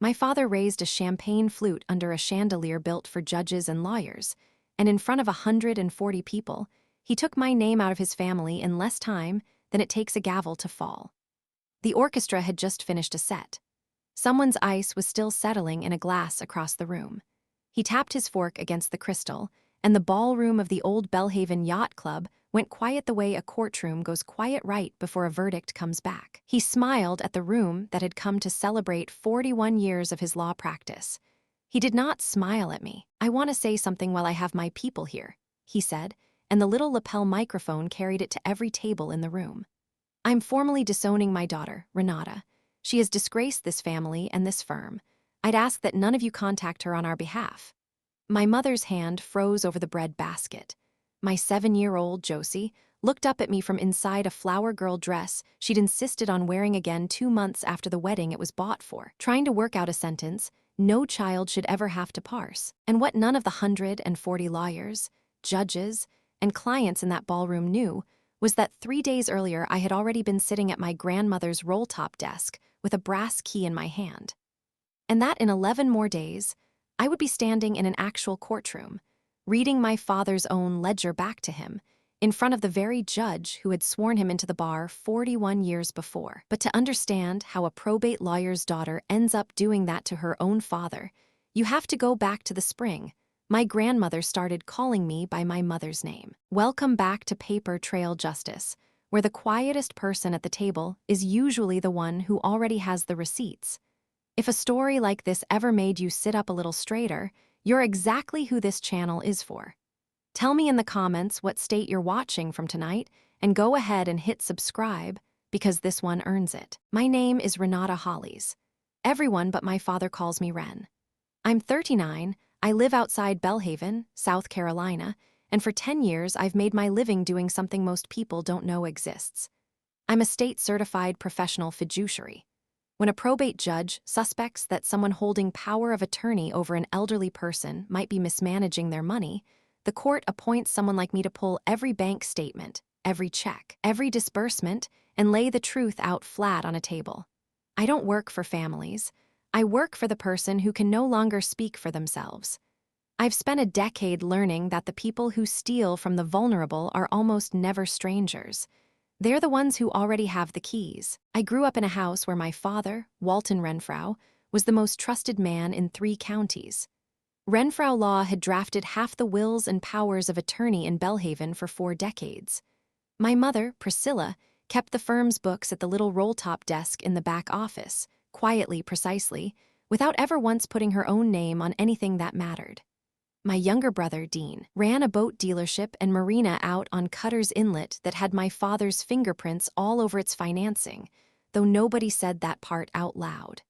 My father raised a champagne flute under a chandelier built for judges and lawyers, and in front of 140 people, he took my name out of his family in less time than it takes a gavel to fall. The orchestra had just finished a set. Someone's ice was still settling in a glass across the room. He tapped his fork against the crystal, and the ballroom of the old Belhaven Yacht Club went quiet the way a courtroom goes quiet right before a verdict comes back. He smiled at the room that had come to celebrate 41 years of his law practice. He did not smile at me. "I want to say something while I have my people here," he said, and the little lapel microphone carried it to every table in the room. "I'm formally disowning my daughter, Renata. She has disgraced this family and this firm. I'd ask that none of you contact her on our behalf." My mother's hand froze over the bread basket. My 7-year-old Josie looked up at me from inside a flower girl dress she'd insisted on wearing again 2 months after the wedding it was bought for, trying to work out a sentence no child should ever have to parse. And what none of the 140 lawyers, judges, and clients in that ballroom knew was that 3 days earlier I had already been sitting at my grandmother's rolltop desk with a brass key in my hand. And that in 11 more days, I would be standing in an actual courtroom, reading my father's own ledger back to him, in front of the very judge who had sworn him into the bar 41 years before. But to understand how a probate lawyer's daughter ends up doing that to her own father, you have to go back to the spring. My grandmother started calling me by my mother's name. Welcome back to paper trail justice, where the quietest person at the table is usually the one who already has the receipts. If a story like this ever made you sit up a little straighter, you're exactly who this channel is for. Tell me in the comments what state you're watching from tonight, and go ahead and hit subscribe, because this one earns it. My name is Renata Hollies. Everyone but my father calls me Ren. I'm 39, I live outside Belhaven, South Carolina, and for 10 years I've made my living doing something most people don't know exists. I'm a state-certified professional fiduciary. When a probate judge suspects that someone holding power of attorney over an elderly person might be mismanaging their money, the court appoints someone like me to pull every bank statement, every check, every disbursement, and lay the truth out flat on a table. I don't work for families. I work for the person who can no longer speak for themselves. I've spent a decade learning that the people who steal from the vulnerable are almost never strangers. They're the ones who already have the keys. I grew up in a house where my father, Walton Renfrow, was the most trusted man in 3 counties. Renfrow Law had drafted half the wills and powers of attorney in Belhaven for 4 decades. My mother, Priscilla, kept the firm's books at the little roll-top desk in the back office, quietly, precisely, without ever once putting her own name on anything that mattered. My younger brother, Dean, ran a boat dealership and marina out on Cutter's Inlet that had my father's fingerprints all over its financing, though nobody said that part out loud.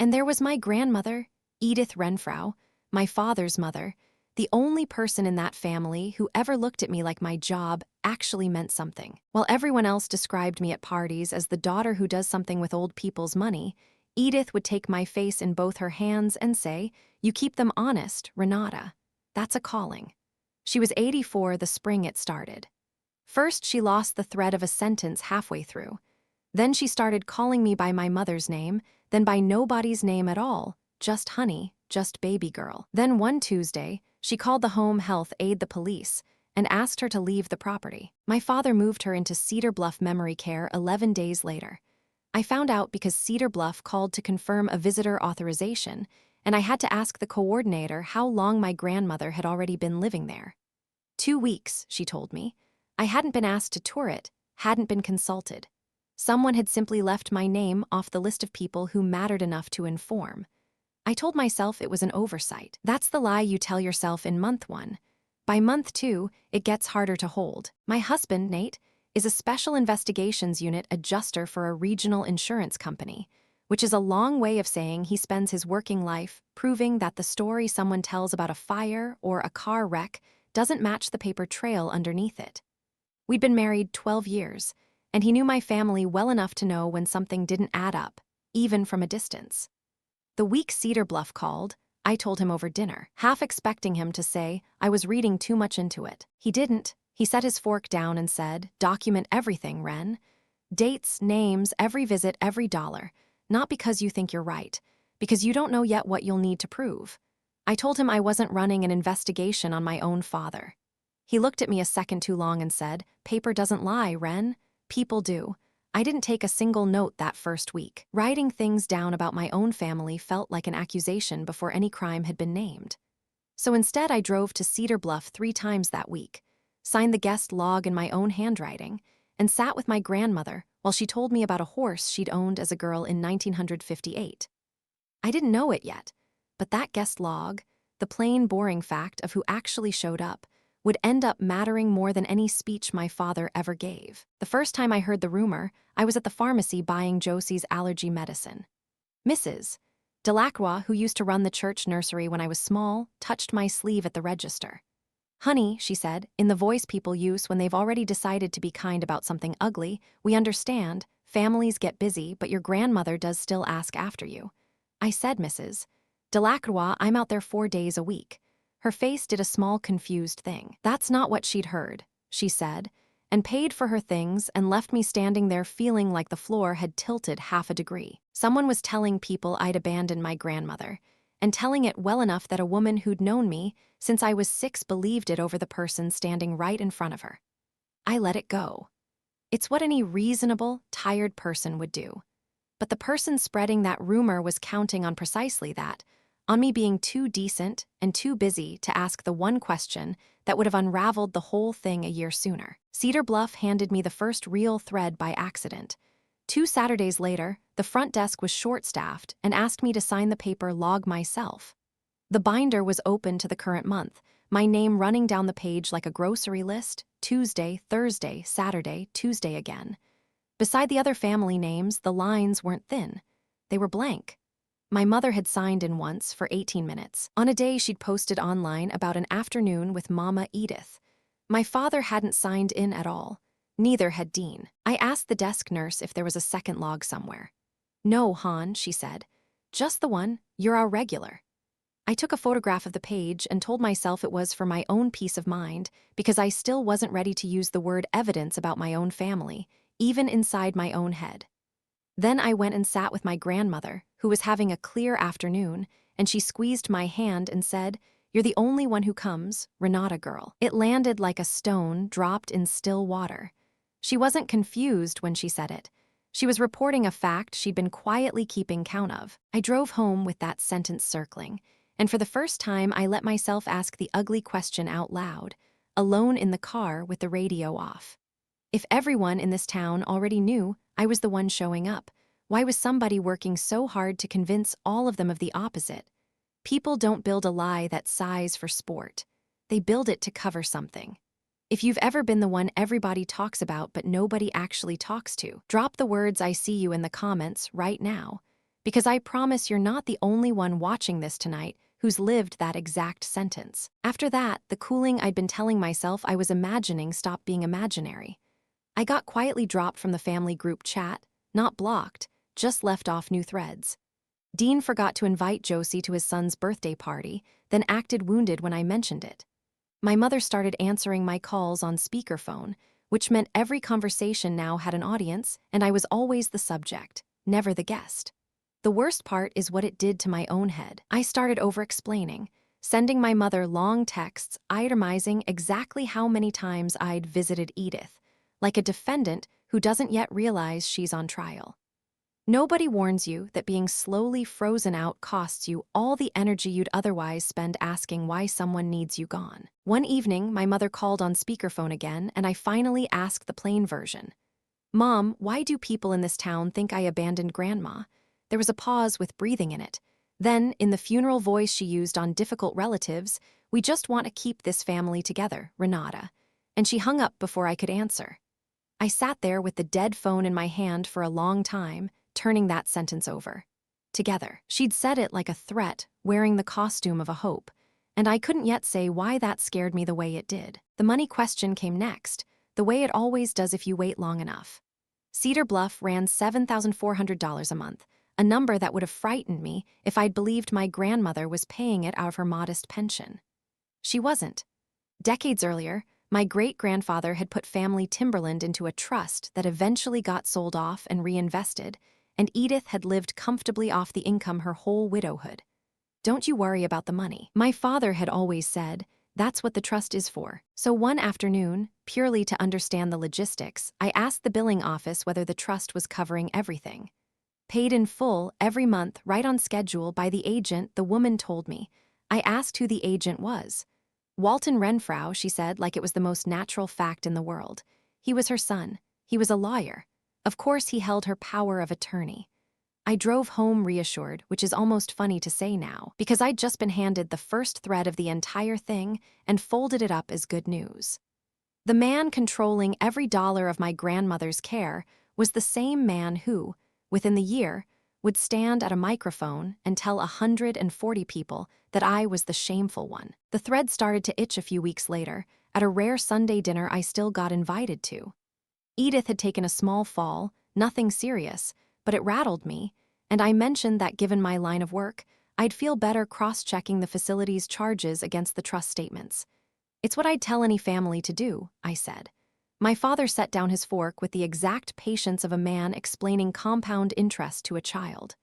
And there was my grandmother, Edith Renfrow, my father's mother, the only person in that family who ever looked at me like my job actually meant something. While everyone else described me at parties as the daughter who does something with old people's money, Edith would take my face in both her hands and say, "You keep them honest, Renata. That's a calling." She was 84 the spring it started. First, she lost the thread of a sentence halfway through. Then she started calling me by my mother's name, then by nobody's name at all, just honey, just baby girl. Then one Tuesday, she called the home health aide the police and asked her to leave the property. My father moved her into Cedar Bluff Memory Care 11 days later. I found out because Cedar Bluff called to confirm a visitor authorization, and I had to ask the coordinator how long my grandmother had already been living there. 2 weeks, she told me. I hadn't been asked to tour it, hadn't been consulted. Someone had simply left my name off the list of people who mattered enough to inform. I told myself it was an oversight. That's the lie you tell yourself in month 1. By month 2, it gets harder to hold. My husband, Nate, is a special investigations unit adjuster for a regional insurance company, which is a long way of saying he spends his working life proving that the story someone tells about a fire or a car wreck doesn't match the paper trail underneath it. We'd been married 12 years, and he knew my family well enough to know when something didn't add up, even from a distance. The week Cedar Bluff called, I told him over dinner, half expecting him to say I was reading too much into it. He didn't. He set his fork down and said, "Document everything, Ren. Dates, names, every visit, every dollar. Not because you think you're right, because you don't know yet what you'll need to prove. I told him I wasn't running an investigation on my own father. He looked at me a second too long and said, "Paper doesn't lie, Ren. People do." I didn't take a single note that first week. Writing things down about my own family felt like an accusation before any crime had been named. So instead, I drove to Cedar Bluff 3 times that week, signed the guest log in my own handwriting, and sat with my grandmother while she told me about a horse she'd owned as a girl in 1958. I didn't know it yet, but that guest log, the plain, boring fact of who actually showed up, would end up mattering more than any speech my father ever gave. The first time I heard the rumor, I was at the pharmacy buying Josie's allergy medicine. Mrs. Delacroix, who used to run the church nursery when I was small, touched my sleeve at the register. "Honey," she said, in the voice people use when they've already decided to be kind about something ugly, "we understand. Families get busy, but your grandmother does still ask after you." I said, "Mrs. Delacroix, I'm out there 4 days a week." Her face did a small confused thing. That's not what she'd heard, she said, and paid for her things and left me standing there feeling like the floor had tilted half a degree. Someone was telling people I'd abandoned my grandmother, and telling it well enough that a woman who'd known me since I was 6 believed it over the person standing right in front of her. I let it go. It's what any reasonable, tired person would do. But the person spreading that rumor was counting on precisely that, on me being too decent and too busy to ask the one question that would have unraveled the whole thing a year sooner. Cedar Bluff handed me the first real thread by accident. 2 Saturdays later, the front desk was short-staffed and asked me to sign the paper log myself. The binder was open to the current month, my name running down the page like a grocery list: Tuesday, Thursday, Saturday, Tuesday again. Beside the other family names, the lines weren't thin. They were blank. My mother had signed in once for 18 minutes, on a day she'd posted online about an afternoon with Mama Edith. My father hadn't signed in at all. Neither had Dean. I asked the desk nurse if there was a second log somewhere. "No, Han," she said. "Just the one. You're our regular." I took a photograph of the page and told myself it was for my own peace of mind, because I still wasn't ready to use the word evidence about my own family, even inside my own head. Then I went and sat with my grandmother, who was having a clear afternoon, and she squeezed my hand and said, "You're the only one who comes, Renata girl." It landed like a stone dropped in still water. She wasn't confused when she said it. She was reporting a fact she'd been quietly keeping count of. I drove home with that sentence circling, and for the first time I let myself ask the ugly question out loud, alone in the car with the radio off. If everyone in this town already knew I was the one showing up, why was somebody working so hard to convince all of them of the opposite? People don't build a lie that sighs for sport. They build it to cover something. If you've ever been the one everybody talks about but nobody actually talks to, drop the words "I see you" in the comments right now, because I promise you're not the only one watching this tonight who's lived that exact sentence. After that, the cooling I'd been telling myself I was imagining stopped being imaginary. I got quietly dropped from the family group chat, not blocked, just left off new threads. Dean forgot to invite Josie to his son's birthday party, then acted wounded when I mentioned it. My mother started answering my calls on speakerphone, which meant every conversation now had an audience, and I was always the subject, never the guest. The worst part is what it did to my own head. I started over-explaining, sending my mother long texts itemizing exactly how many times I'd visited Edith, like a defendant who doesn't yet realize she's on trial. Nobody warns you that being slowly frozen out costs you all the energy you'd otherwise spend asking why someone needs you gone. One evening, my mother called on speakerphone again, and I finally asked the plain version. "Mom, why do people in this town think I abandoned Grandma?" There was a pause with breathing in it. Then, in the funeral voice she used on difficult relatives, "We just want to keep this family together, Renata." And she hung up before I could answer. I sat there with the dead phone in my hand for a long time, turning that sentence over. Together. She'd said it like a threat, wearing the costume of a hope, and I couldn't yet say why that scared me the way it did. The money question came next, the way it always does if you wait long enough. Cedar Bluff ran $7,400 a month, a number that would have frightened me if I'd believed my grandmother was paying it out of her modest pension. She wasn't. Decades earlier, my great-grandfather had put family timberland into a trust that eventually got sold off and reinvested, and Edith had lived comfortably off the income her whole widowhood. "Don't you worry about the money," my father had always said. "That's what the trust is for." So one afternoon, purely to understand the logistics, I asked the billing office whether the trust was covering everything. "Paid in full, every month, right on schedule by the agent," the woman told me. I asked who the agent was. "Walton Renfrew," she said, like it was the most natural fact in the world. He was her son. He was a lawyer. Of course he held her power of attorney. I drove home reassured, which is almost funny to say now, because I'd just been handed the first thread of the entire thing and folded it up as good news. The man controlling every dollar of my grandmother's care was the same man who, within the year, would stand at a microphone and tell 140 people that I was the shameful one. The thread started to itch a few weeks later, at a rare Sunday dinner I still got invited to. Edith had taken a small fall, nothing serious, but it rattled me, and I mentioned that given my line of work, I'd feel better cross-checking the facility's charges against the trust statements. "It's what I'd tell any family to do," I said. My father set down his fork with the exact patience of a man explaining compound interest to a child.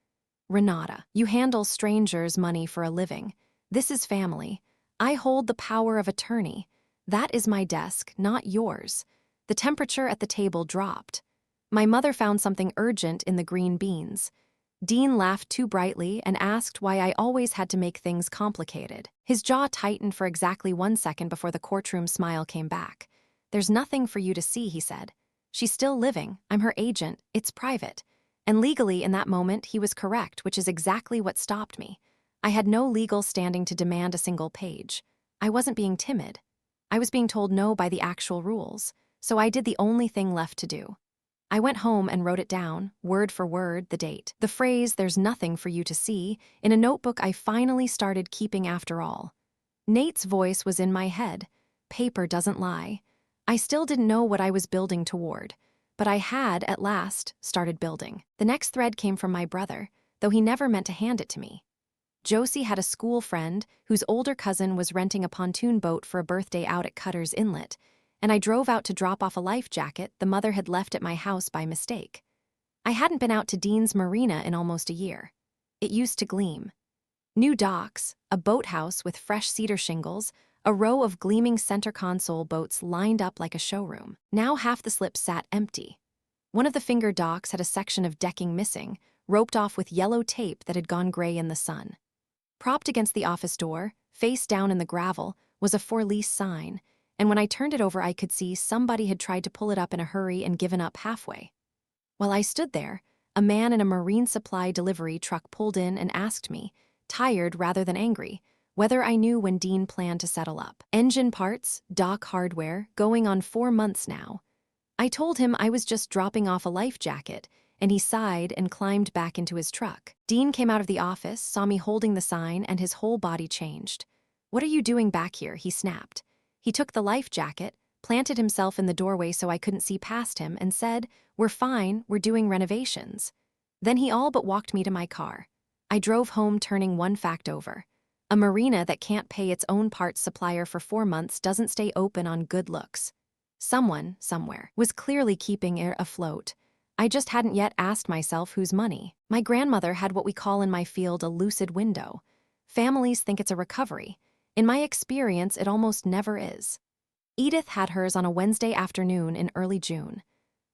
"Renata, you handle strangers' money for a living. This is family. I hold the power of attorney. That is my desk, not yours." The temperature at the table dropped. My mother found something urgent in the green beans. Dean laughed too brightly and asked why I always had to make things complicated. His jaw tightened for exactly 1 second before the courtroom smile came back. "There's nothing for you to see," he said. "She's still living. I'm her agent. It's private." And legally, in that moment, he was correct, which is exactly what stopped me. I had no legal standing to demand a single page. I wasn't being timid. I was being told no by the actual rules, so I did the only thing left to do. I went home and wrote it down, word for word, the date. The phrase, "there's nothing for you to see," in a notebook I finally started keeping after all. Nate's voice was in my head. Paper doesn't lie. I still didn't know what I was building toward, but I had, at last, started building. The next thread came from my brother, though he never meant to hand it to me. Josie had a school friend whose older cousin was renting a pontoon boat for a birthday out at Cutter's Inlet, and I drove out to drop off a life jacket the mother had left at my house by mistake. I hadn't been out to Dean's Marina in almost a year. It used to gleam. New docks, a boathouse with fresh cedar shingles, a row of gleaming center console boats lined up like a showroom. Now half the slip sat empty. One of the finger docks had a section of decking missing, roped off with yellow tape that had gone gray in the sun. Propped against the office door, face down in the gravel, was a for lease sign, and when I turned it over I could see somebody had tried to pull it up in a hurry and given up halfway. While I stood there, a man in a marine supply delivery truck pulled in and asked me, tired rather than angry, whether I knew when Dean planned to settle up. "Engine parts, dock hardware, going on 4 months now." I told him I was just dropping off a life jacket, and he sighed and climbed back into his truck. Dean came out of the office, saw me holding the sign, and his whole body changed. "What are you doing back here?" he snapped. He took the life jacket, planted himself in the doorway so I couldn't see past him, and said, "We're fine, we're doing renovations." Then he all but walked me to my car. I drove home turning one fact over. A marina that can't pay its own parts supplier for 4 months doesn't stay open on good looks. Someone, somewhere, was clearly keeping it afloat. I just hadn't yet asked myself whose money. My grandmother had what we call in my field a lucid window. Families think it's a recovery. In my experience, it almost never is. Edith had hers on a Wednesday afternoon in early June.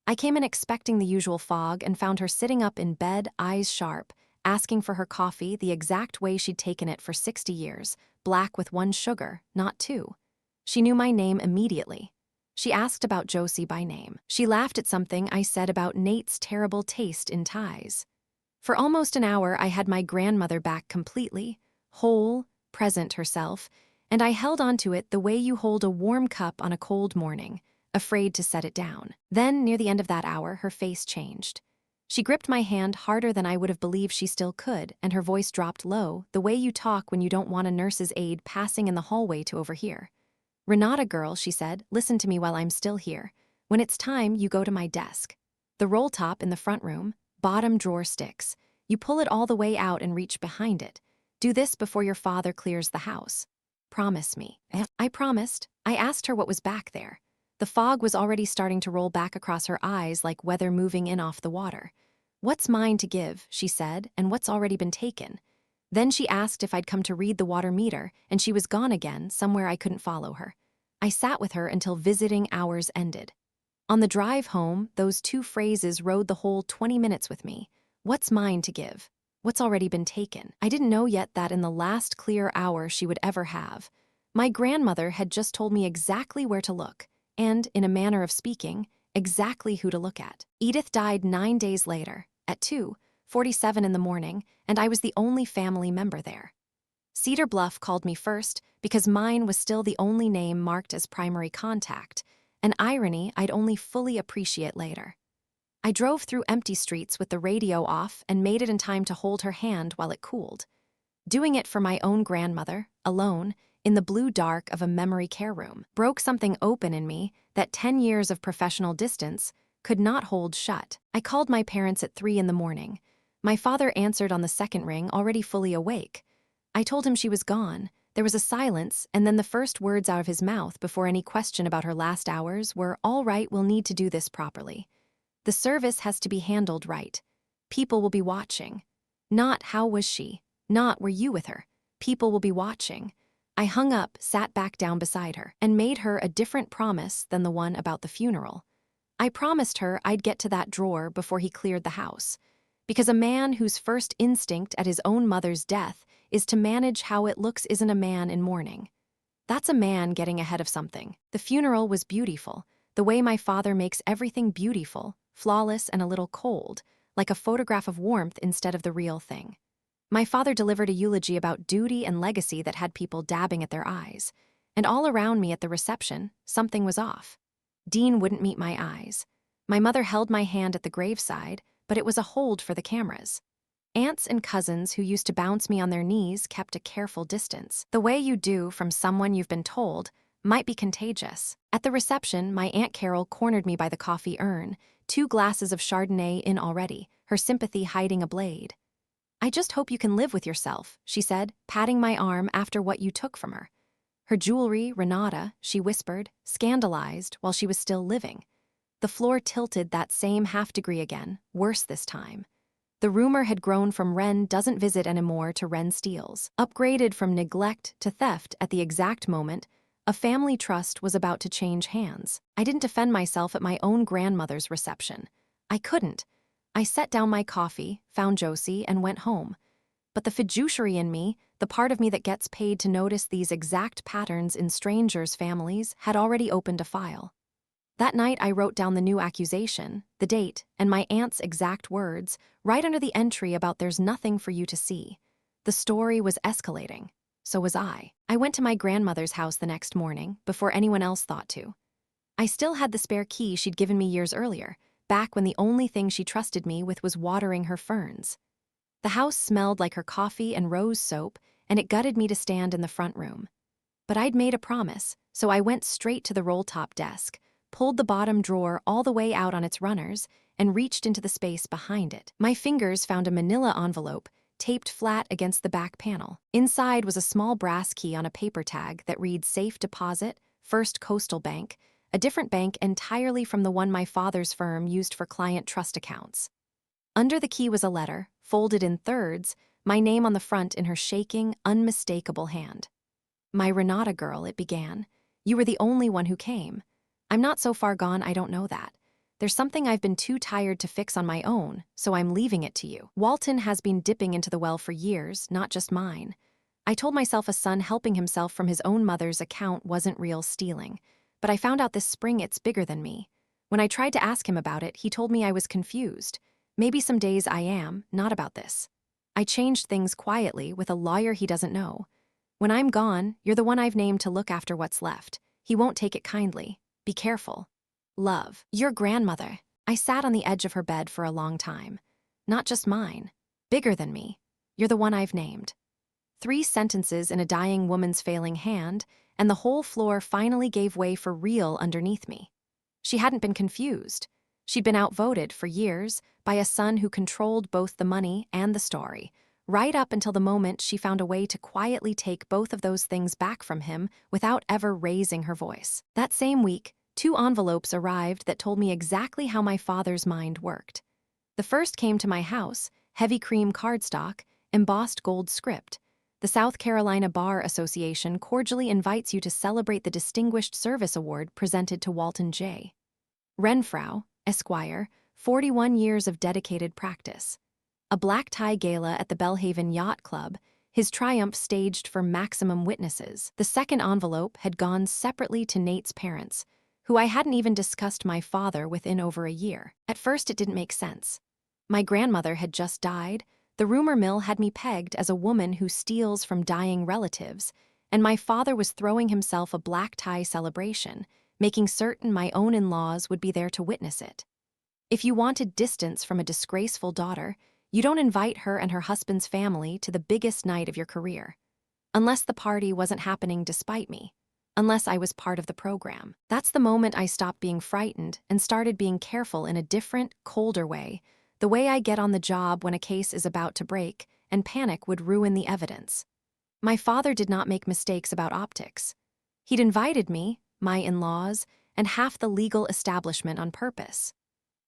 I came in expecting the usual fog and found her sitting up in bed, eyes sharp, asking for her coffee the exact way she'd taken it for 60 years, black with 1 sugar, not 2. She knew my name immediately. She asked about Josie by name. She laughed at something I said about Nate's terrible taste in ties. For almost an hour, I had my grandmother back completely, whole, present herself, and I held onto it the way you hold a warm cup on a cold morning, afraid to set it down. Then, near the end of that hour, her face changed. She gripped my hand harder than I would have believed she still could, and her voice dropped low, the way you talk when you don't want a nurse's aide passing in the hallway to overhear. "Renata girl," she said, "listen to me while I'm still here. When it's time, you go to my desk. The rolltop in the front room, bottom drawer sticks. You pull it all the way out and reach behind it. Do this before your father clears the house. Promise me." I promised. I asked her what was back there. The fog was already starting to roll back across her eyes like weather moving in off the water. "What's mine to give," she said, "and what's already been taken?" Then she asked if I'd come to read the water meter, and she was gone again, somewhere I couldn't follow her. I sat with her until visiting hours ended. On the drive home, those two phrases rode the whole 20 minutes with me. What's mine to give? What's already been taken? I didn't know yet that in the last clear hour she would ever have, my grandmother had just told me exactly where to look, and, in a manner of speaking, exactly who to look at. Edith died 9 days later, at 2:47 in the morning, and I was the only family member there. Cedar Bluff called me first because mine was still the only name marked as primary contact, an irony I'd only fully appreciate later. I drove through empty streets with the radio off and made it in time to hold her hand while it cooled. Doing it for my own grandmother, alone, in the blue dark of a memory care room, broke something open in me that 10 years of professional distance could not hold shut. I called my parents at 3 in the morning. My father answered on the second ring, already fully awake. I told him she was gone. There was a silence, and then the first words out of his mouth before any question about her last hours were, "All right, we'll need to do this properly. The service has to be handled right. People will be watching. Not, how was she? Not, were you with her? People will be watching." I hung up, sat back down beside her, and made her a different promise than the one about the funeral. I promised her I'd get to that drawer before he cleared the house. Because a man whose first instinct at his own mother's death is to manage how it looks isn't a man in mourning. That's a man getting ahead of something. The funeral was beautiful, the way my father makes everything beautiful, flawless and a little cold, like a photograph of warmth instead of the real thing. My father delivered a eulogy about duty and legacy that had people dabbing at their eyes. And all around me at the reception, something was off. Dean wouldn't meet my eyes. My mother held my hand at the graveside, but it was a hold for the cameras. Aunts and cousins who used to bounce me on their knees kept a careful distance. The way you do from someone you've been told might be contagious. At the reception, my Aunt Carol cornered me by the coffee urn, 2 glasses of Chardonnay in already, her sympathy hiding a blade. "I just hope you can live with yourself," she said, patting my arm after what you took from her. Her jewelry, Renata, she whispered, scandalized while she was still living. The floor tilted that same half-degree again, worse this time. The rumor had grown from Wren doesn't visit anymore to Wren steals. Upgraded from neglect to theft at the exact moment, a family trust was about to change hands. I didn't defend myself at my own grandmother's reception. I couldn't. I set down my coffee, found Josie, and went home. But the fiduciary in me, the part of me that gets paid to notice these exact patterns in strangers' families, had already opened a file. That night I wrote down the new accusation, the date, and my aunt's exact words, right under the entry about "there's nothing for you to see." The story was escalating. So was I. I went to my grandmother's house the next morning, before anyone else thought to. I still had the spare key she'd given me years earlier, back when the only thing she trusted me with was watering her ferns. The house smelled like her coffee and rose soap, and it gutted me to stand in the front room. But I'd made a promise, so I went straight to the roll-top desk, pulled the bottom drawer all the way out on its runners, and reached into the space behind it. My fingers found a manila envelope, taped flat against the back panel. Inside was a small brass key on a paper tag that read "Safe Deposit, First Coastal Bank," a different bank entirely from the one my father's firm used for client trust accounts. Under the key was a letter, folded in thirds, my name on the front in her shaking, unmistakable hand. "My Renata girl," it began. "You were the only one who came. I'm not so far gone I don't know that. There's something I've been too tired to fix on my own, so I'm leaving it to you. Walton has been dipping into the well for years, not just mine. I told myself a son helping himself from his own mother's account wasn't real stealing, but I found out this spring it's bigger than me. When I tried to ask him about it, he told me I was confused. Maybe some days I am, not about this. I changed things quietly with a lawyer he doesn't know. When I'm gone, you're the one I've named to look after what's left. He won't take it kindly. Be careful. Love, your grandmother." I sat on the edge of her bed for a long time. Not just mine. Bigger than me. You're the one I've named. 3 sentences in a dying woman's failing hand, and the whole floor finally gave way for real underneath me. She hadn't been confused. She'd been outvoted for years by a son who controlled both the money and the story, right up until the moment she found a way to quietly take both of those things back from him without ever raising her voice. That same week, 2 envelopes arrived that told me exactly how my father's mind worked. The first came to my house, heavy cream cardstock, embossed gold script. The South Carolina Bar Association cordially invites you to celebrate the Distinguished Service Award presented to Walton J. Renfrow, Esquire, 41 years of dedicated practice. A black tie gala at the Belhaven Yacht Club, his triumph staged for maximum witnesses. The second envelope had gone separately to Nate's parents, who I hadn't even discussed my father within over a year. At first, it didn't make sense. My grandmother had just died, the rumor mill had me pegged as a woman who steals from dying relatives, and my father was throwing himself a black tie celebration, making certain my own in-laws would be there to witness it. If you wanted distance from a disgraceful daughter, you don't invite her and her husband's family to the biggest night of your career. Unless the party wasn't happening despite me. Unless I was part of the program. That's the moment I stopped being frightened and started being careful in a different, colder way, the way I get on the job when a case is about to break, and panic would ruin the evidence. My father did not make mistakes about optics. He'd invited me, my in-laws, and half the legal establishment on purpose.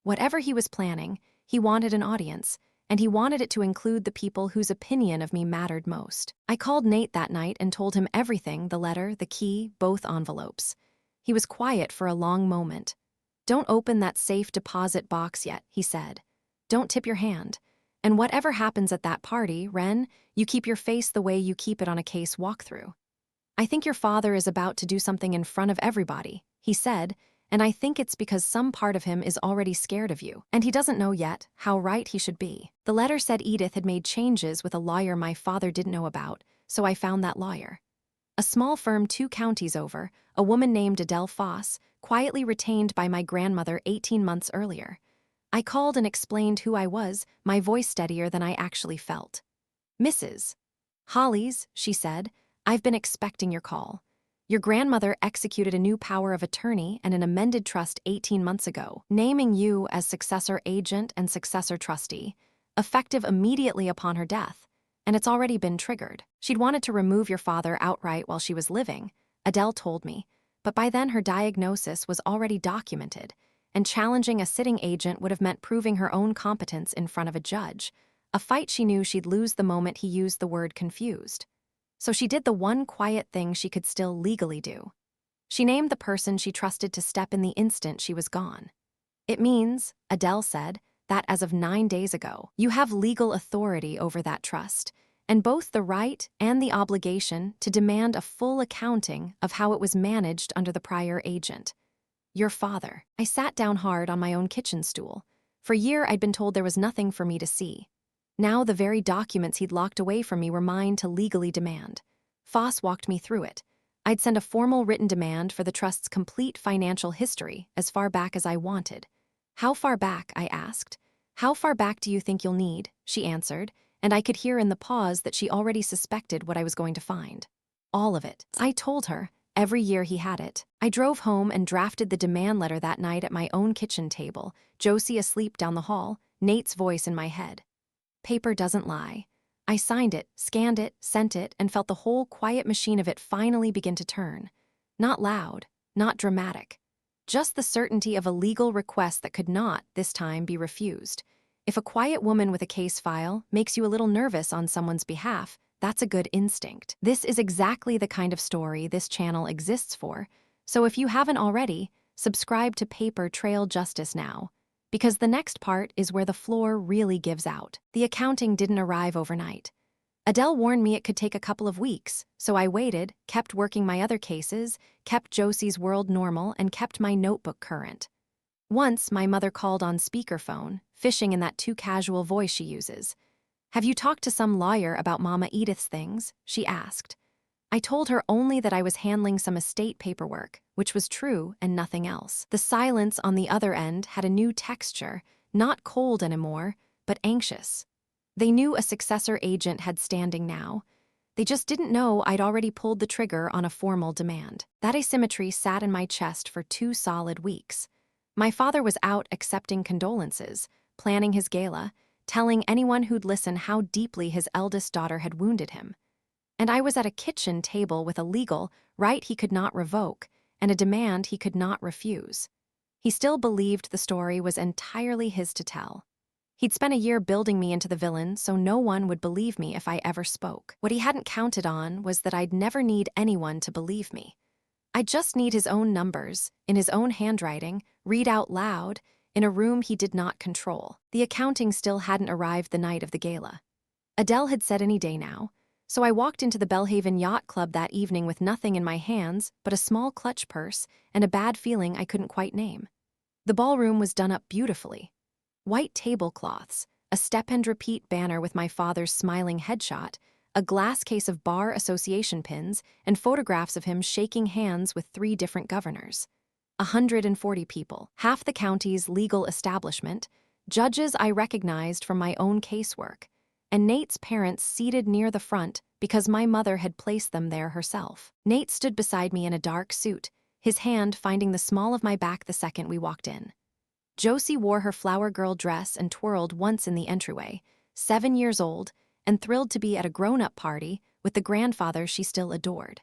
Whatever he was planning, he wanted an audience, and he wanted it to include the people whose opinion of me mattered most. I called Nate that night and told him everything, the letter, the key, both envelopes. He was quiet for a long moment. "Don't open that safe deposit box yet," he said. "Don't tip your hand. And whatever happens at that party, Ren, you keep your face the way you keep it on a case walkthrough. I think your father is about to do something in front of everybody," he said, "and I think it's because some part of him is already scared of you, and he doesn't know yet how right he should be." The letter said Edith had made changes with a lawyer my father didn't know about, so I found that lawyer. A small firm 2 counties over, a woman named Adele Foss, quietly retained by my grandmother 18 months earlier. I called and explained who I was, my voice steadier than I actually felt. "Mrs. Hollies," she said, "I've been expecting your call. Your grandmother executed a new power of attorney and an amended trust 18 months ago, naming you as successor agent and successor trustee, effective immediately upon her death, and it's already been triggered. She'd wanted to remove your father outright while she was living," Adele told me, "but by then her diagnosis was already documented, and challenging a sitting agent would have meant proving her own competence in front of a judge, a fight she knew she'd lose the moment he used the word confused. So she did the one quiet thing she could still legally do. She named the person she trusted to step in the instant she was gone. It means," Adele said, "that as of 9 days ago, you have legal authority over that trust, and both the right and the obligation to demand a full accounting of how it was managed under the prior agent. Your father." I sat down hard on my own kitchen stool. For a year I'd been told there was nothing for me to see. Now the very documents he'd locked away from me were mine to legally demand. Foss walked me through it. I'd send a formal written demand for the trust's complete financial history as far back as I wanted. "How far back?" I asked. "How far back do you think you'll need?" she answered, and I could hear in the pause that she already suspected what I was going to find. "All of it," I told her. Every year he had it. I drove home and drafted the demand letter that night at my own kitchen table, Josie asleep down the hall, Nate's voice in my head. Paper doesn't lie. I signed it, scanned it, sent it, and felt the whole quiet machine of it finally begin to turn. Not loud, not dramatic. Just the certainty of a legal request that could not, this time, be refused. If a quiet woman with a case file makes you a little nervous on someone's behalf, that's a good instinct. This is exactly the kind of story this channel exists for, so if you haven't already, subscribe to Paper Trail Justice now, because the next part is where the floor really gives out. The accounting didn't arrive overnight. Adele warned me it could take a couple of weeks, so I waited, kept working my other cases, kept Josie's world normal, and kept my notebook current. Once, my mother called on speakerphone, fishing in that too casual voice she uses. "Have you talked to some lawyer about Mama Edith's things?" she asked. I told her only that I was handling some estate paperwork, which was true and nothing else. The silence on the other end had a new texture, not cold anymore, but anxious. They knew a successor agent had standing now. They just didn't know I'd already pulled the trigger on a formal demand. That asymmetry sat in my chest for 2 solid weeks. My father was out accepting condolences, planning his gala, telling anyone who'd listen how deeply his eldest daughter had wounded him. And I was at a kitchen table with a legal right he could not revoke and a demand he could not refuse. He still believed the story was entirely his to tell. He'd spent a year building me into the villain so no one would believe me if I ever spoke. What he hadn't counted on was that I'd never need anyone to believe me. I'd just need his own numbers, in his own handwriting, read out loud, in a room he did not control. The accounting still hadn't arrived the night of the gala. Adele had said any day now, so I walked into the Belhaven Yacht Club that evening with nothing in my hands but a small clutch purse and a bad feeling I couldn't quite name. The ballroom was done up beautifully. White tablecloths, a step-and-repeat banner with my father's smiling headshot, a glass case of bar association pins, and photographs of him shaking hands with 3 different governors. 140 people, half the county's legal establishment, judges I recognized from my own casework, and Nate's parents seated near the front because my mother had placed them there herself. Nate stood beside me in a dark suit, his hand finding the small of my back the second we walked in. Josie wore her flower girl dress and twirled once in the entryway, 7 years old, and thrilled to be at a grown-up party with the grandfather she still adored.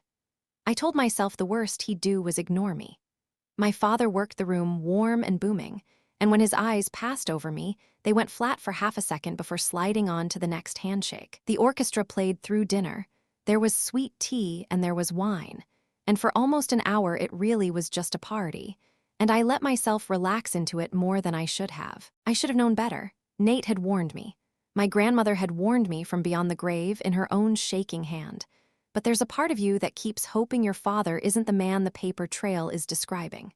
I told myself the worst he'd do was ignore me. My father worked the room warm and booming, and when his eyes passed over me, they went flat for half a second before sliding on to the next handshake. The orchestra played through dinner. There was sweet tea and there was wine, and for almost an hour it really was just a party, and I let myself relax into it more than I should have. I should have known better. Nate had warned me. My grandmother had warned me from beyond the grave in her own shaking hand. But there's a part of you that keeps hoping your father isn't the man the paper trail is describing.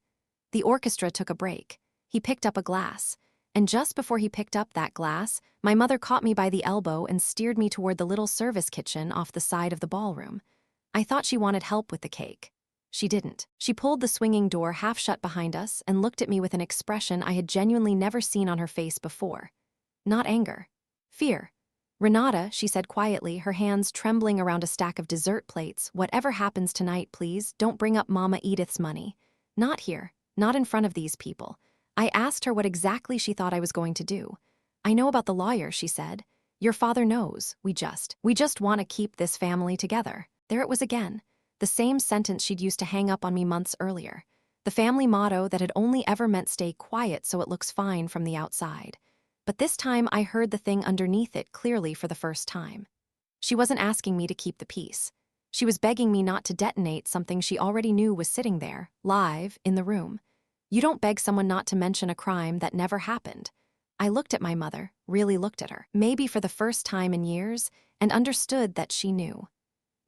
The orchestra took a break. He picked up a glass, and just before he picked up that glass, my mother caught me by the elbow and steered me toward the little service kitchen off the side of the ballroom. I thought she wanted help with the cake. She didn't. She pulled the swinging door half shut behind us and looked at me with an expression I had genuinely never seen on her face before. Not anger. Fear. "Renata," she said quietly, her hands trembling around a stack of dessert plates, "whatever happens tonight, please, don't bring up Mama Edith's money. Not here. Not in front of these people." I asked her what exactly she thought I was going to do. "I know about the lawyer," she said. "Your father knows. We just want to keep this family together." There it was again. The same sentence she'd used to hang up on me months earlier. The family motto that had only ever meant stay quiet so it looks fine from the outside. But this time I heard the thing underneath it clearly for the first time. She wasn't asking me to keep the peace. She was begging me not to detonate something she already knew was sitting there, live, in the room. You don't beg someone not to mention a crime that never happened. I looked at my mother, really looked at her, maybe for the first time in years, and understood that she knew.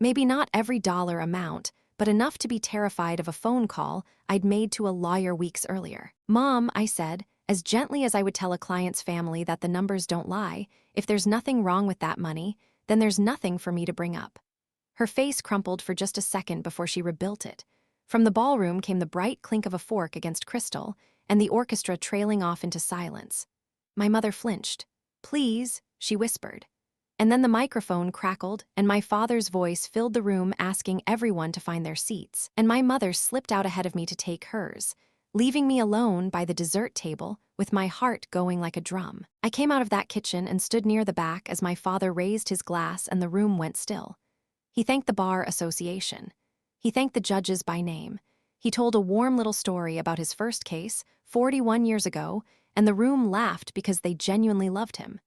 Maybe not every dollar amount, but enough to be terrified of a phone call I'd made to a lawyer weeks earlier. "Mom," I said, as gently as I would tell a client's family that the numbers don't lie, "if there's nothing wrong with that money, then there's nothing for me to bring up." Her face crumpled for just a second before she rebuilt it. From the ballroom came the bright clink of a fork against crystal, and the orchestra trailing off into silence. My mother flinched. "Please," she whispered. And then the microphone crackled, and my father's voice filled the room asking everyone to find their seats, and my mother slipped out ahead of me to take hers, leaving me alone by the dessert table with my heart going like a drum. I came out of that kitchen and stood near the back as my father raised his glass and the room went still. He thanked the Bar Association. He thanked the judges by name. He told a warm little story about his first case, 41 years ago, and the room laughed because they genuinely loved him.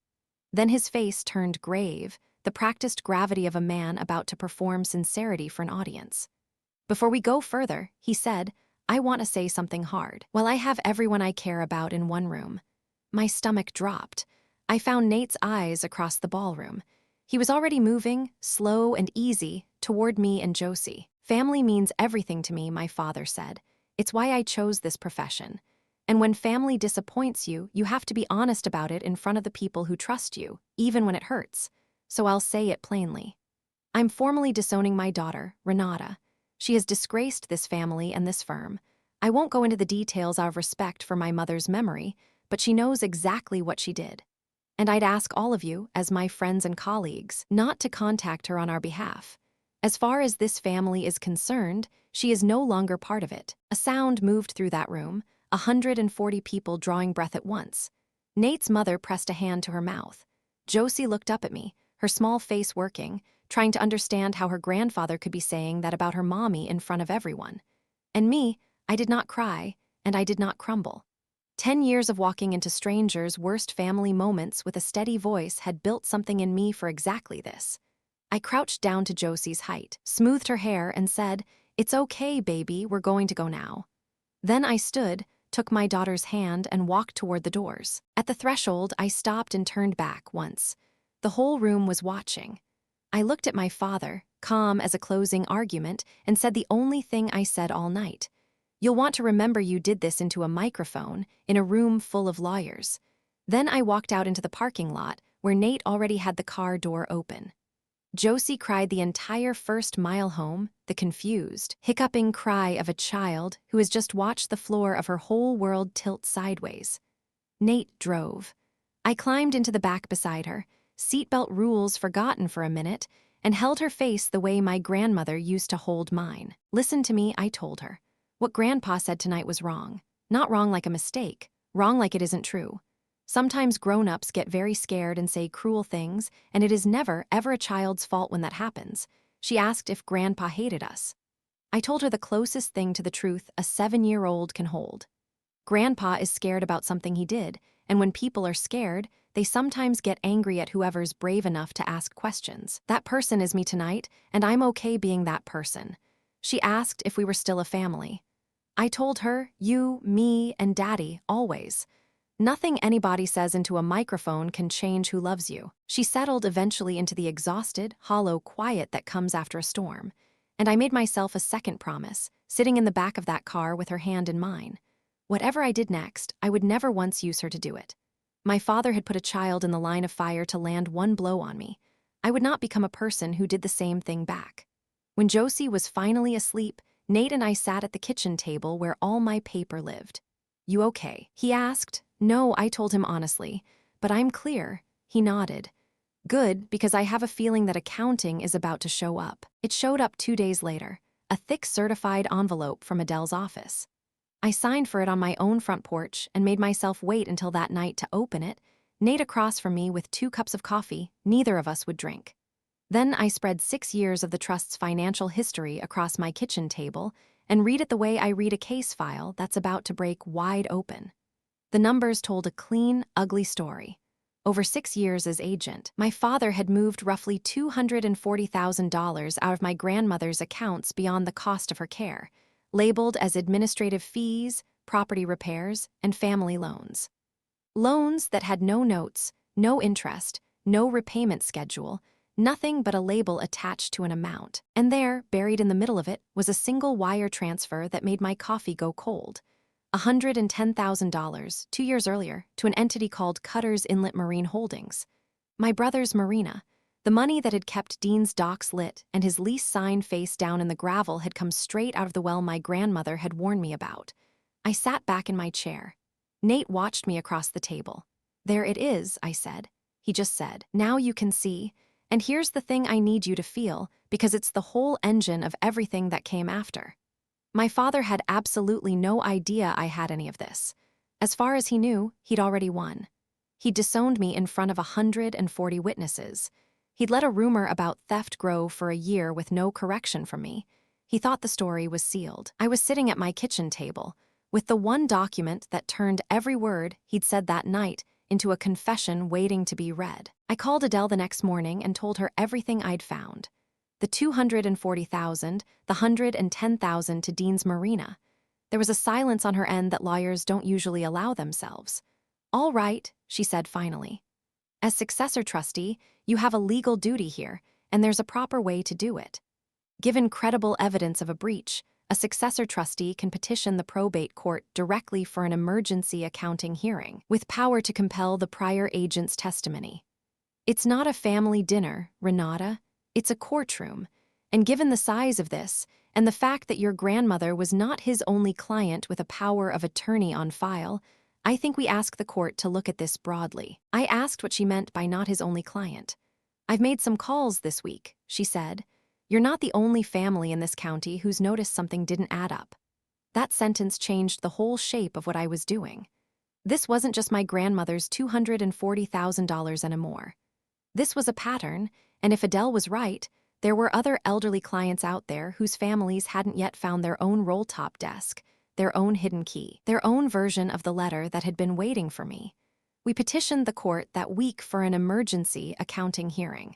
Then his face turned grave, the practiced gravity of a man about to perform sincerity for an audience. "Before we go further," he said, "I want to say something hard. While I have everyone I care about in one room." My stomach dropped. I found Nate's eyes across the ballroom. He was already moving, slow and easy, toward me and Josie. "Family means everything to me," my father said. "It's why I chose this profession. And when family disappoints you, you have to be honest about it in front of the people who trust you, even when it hurts. So I'll say it plainly. I'm formally disowning my daughter, Renata. She has disgraced this family and this firm. I won't go into the details out of respect for my mother's memory, but she knows exactly what she did. And I'd ask all of you, as my friends and colleagues, not to contact her on our behalf. As far as this family is concerned, she is no longer part of it." A sound moved through that room, 140 people drawing breath at once. Nate's mother pressed a hand to her mouth. Josie looked up at me, her small face working, trying to understand how her grandfather could be saying that about her mommy in front of everyone. And me, I did not cry, and I did not crumble. 10 years of walking into strangers' worst family moments with a steady voice had built something in me for exactly this. I crouched down to Josie's height, smoothed her hair, and said, "It's okay, baby, we're going to go now." Then I stood, took my daughter's hand, and walked toward the doors. At the threshold, I stopped and turned back once. The whole room was watching. I looked at my father, calm as a closing argument, and said the only thing I said all night. "You'll want to remember you did this into a microphone, in a room full of lawyers." Then I walked out into the parking lot, where Nate already had the car door open. Josie cried the entire first mile home, the confused, hiccuping cry of a child who has just watched the floor of her whole world tilt sideways. Nate drove. I climbed into the back beside her, seatbelt rules forgotten for a minute, and held her face the way my grandmother used to hold mine. "Listen to me," I told her. "What Grandpa said tonight was wrong. Not wrong like a mistake, wrong like it isn't true. Sometimes grown-ups get very scared and say cruel things, and it is never, ever a child's fault when that happens." She asked if Grandpa hated us. I told her the closest thing to the truth a 7-year-old can hold. Grandpa is scared about something he did, and when people are scared, they sometimes get angry at whoever's brave enough to ask questions. That person is me tonight, and I'm okay being that person. She asked if we were still a family. I told her, you, me, and Daddy, always. Nothing anybody says into a microphone can change who loves you. She settled eventually into the exhausted, hollow quiet that comes after a storm. And I made myself a second promise, sitting in the back of that car with her hand in mine. Whatever I did next, I would never once use her to do it. My father had put a child in the line of fire to land one blow on me. I would not become a person who did the same thing back. When Josie was finally asleep, Nate and I sat at the kitchen table where all my paper lived. "You okay?" he asked. "No," I told him honestly. "But I'm clear." He nodded. "Good, because I have a feeling that accounting is about to show up." It showed up 2 days later, a thick certified envelope from Adele's office. I signed for it on my own front porch and made myself wait until that night to open it, Nate across from me with 2 cups of coffee neither of us would drink. Then I spread 6 years of the trust's financial history across my kitchen table and read it the way I read a case file that's about to break wide open. The numbers told a clean, ugly story. Over 6 years as agent, my father had moved roughly $240,000 out of my grandmother's accounts beyond the cost of her care, labeled as administrative fees, property repairs, and family loans. Loans that had no notes, no interest, no repayment schedule, nothing but a label attached to an amount. And there, buried in the middle of it, was a single wire transfer that made my coffee go cold. $110,000, 2 years earlier, to an entity called Cutter's Inlet Marine Holdings. My brother's marina. The money that had kept Dean's docks lit and his lease sign face down in the gravel had come straight out of the well my grandmother had warned me about. I sat back in my chair. Nate watched me across the table. "There it is," I said. He just said, "Now you can see. And here's the thing I need you to feel, because it's the whole engine of everything that came after." My father had absolutely no idea I had any of this. As far as he knew, he'd already won. He'd disowned me in front of 140 witnesses. He'd let a rumor about theft grow for a year with no correction from me. He thought the story was sealed. I was sitting at my kitchen table, with the one document that turned every word he'd said that night into a confession waiting to be read. I called Adele the next morning and told her everything I'd found. The $240,000, the $110,000 to Dean's marina. There was a silence on her end that lawyers don't usually allow themselves. "All right," she said finally. "As successor trustee, you have a legal duty here, and there's a proper way to do it. Given credible evidence of a breach, a successor trustee can petition the probate court directly for an emergency accounting hearing, with power to compel the prior agent's testimony. It's not a family dinner, Renata. It's a courtroom, and given the size of this, and the fact that your grandmother was not his only client with a power of attorney on file, I think we ask the court to look at this broadly." I asked what she meant by not his only client. "I've made some calls this week," she said. "You're not the only family in this county who's noticed something didn't add up." That sentence changed the whole shape of what I was doing. This wasn't just my grandmother's $240,000 and more. This was a pattern, and if Adele was right, there were other elderly clients out there whose families hadn't yet found their own rolltop desk, their own hidden key, their own version of the letter that had been waiting for me. We petitioned the court that week for an emergency accounting hearing.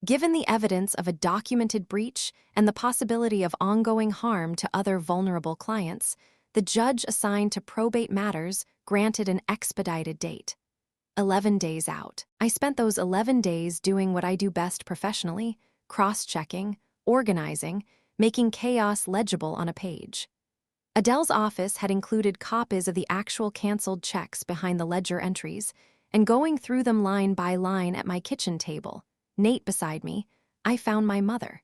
Given the evidence of a documented breach and the possibility of ongoing harm to other vulnerable clients, the judge assigned to probate matters granted an expedited date. 11 days out. I spent those 11 days doing what I do best professionally, cross-checking, organizing, making chaos legible on a page. Adele's office had included copies of the actual canceled checks behind the ledger entries, and going through them line by line at my kitchen table, Nate beside me, I found my mother.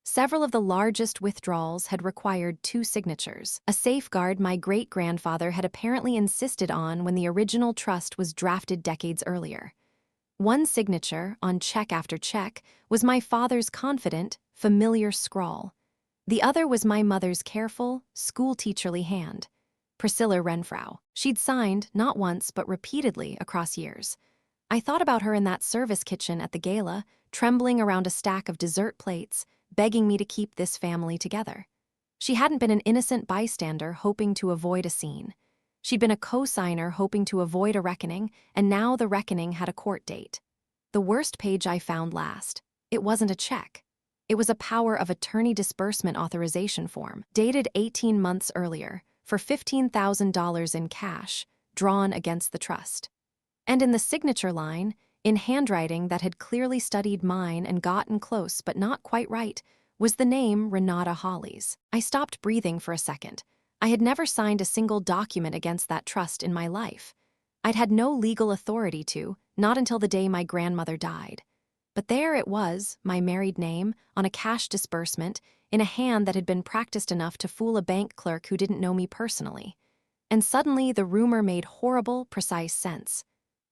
Several of the largest withdrawals had required 2 signatures, a safeguard my great-grandfather had apparently insisted on when the original trust was drafted decades earlier. One signature, on check after check, was my father's confident, familiar scrawl. The other was my mother's careful, school-teacherly hand. Priscilla Renfrow. She'd signed, not once but repeatedly, across years. I thought about her in that service kitchen at the gala, trembling around a stack of dessert plates, begging me to keep this family together. She hadn't been an innocent bystander hoping to avoid a scene. She'd been a co-signer hoping to avoid a reckoning, and now the reckoning had a court date. The worst page I found last. It wasn't a check. It was a power of attorney disbursement authorization form, dated 18 months earlier, for $15,000 in cash, drawn against the trust. And in the signature line, in handwriting that had clearly studied mine and gotten close but not quite right, was the name Renata Hollies. I stopped breathing for a second. I had never signed a single document against that trust in my life. I'd had no legal authority to, not until the day my grandmother died. But there it was, my married name, on a cash disbursement, in a hand that had been practiced enough to fool a bank clerk who didn't know me personally. And suddenly the rumor made horrible, precise sense.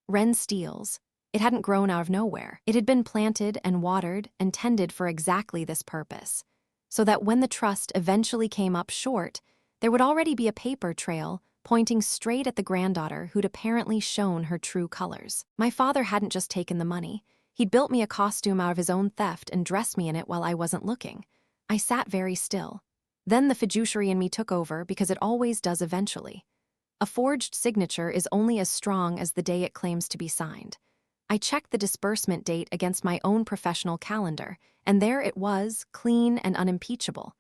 Wren Steele's. It hadn't grown out of nowhere. It had been planted and watered and tended for exactly this purpose, so that when the trust eventually came up short, there would already be a paper trail pointing straight at the granddaughter who'd apparently shown her true colors. My father hadn't just taken the money. He'd built me a costume out of his own theft and dressed me in it while I wasn't looking. I sat very still. Then the fiduciary in me took over, because it always does eventually. A forged signature is only as strong as the day it claims to be signed. I checked the disbursement date against my own professional calendar, and there it was, clean and unimpeachable.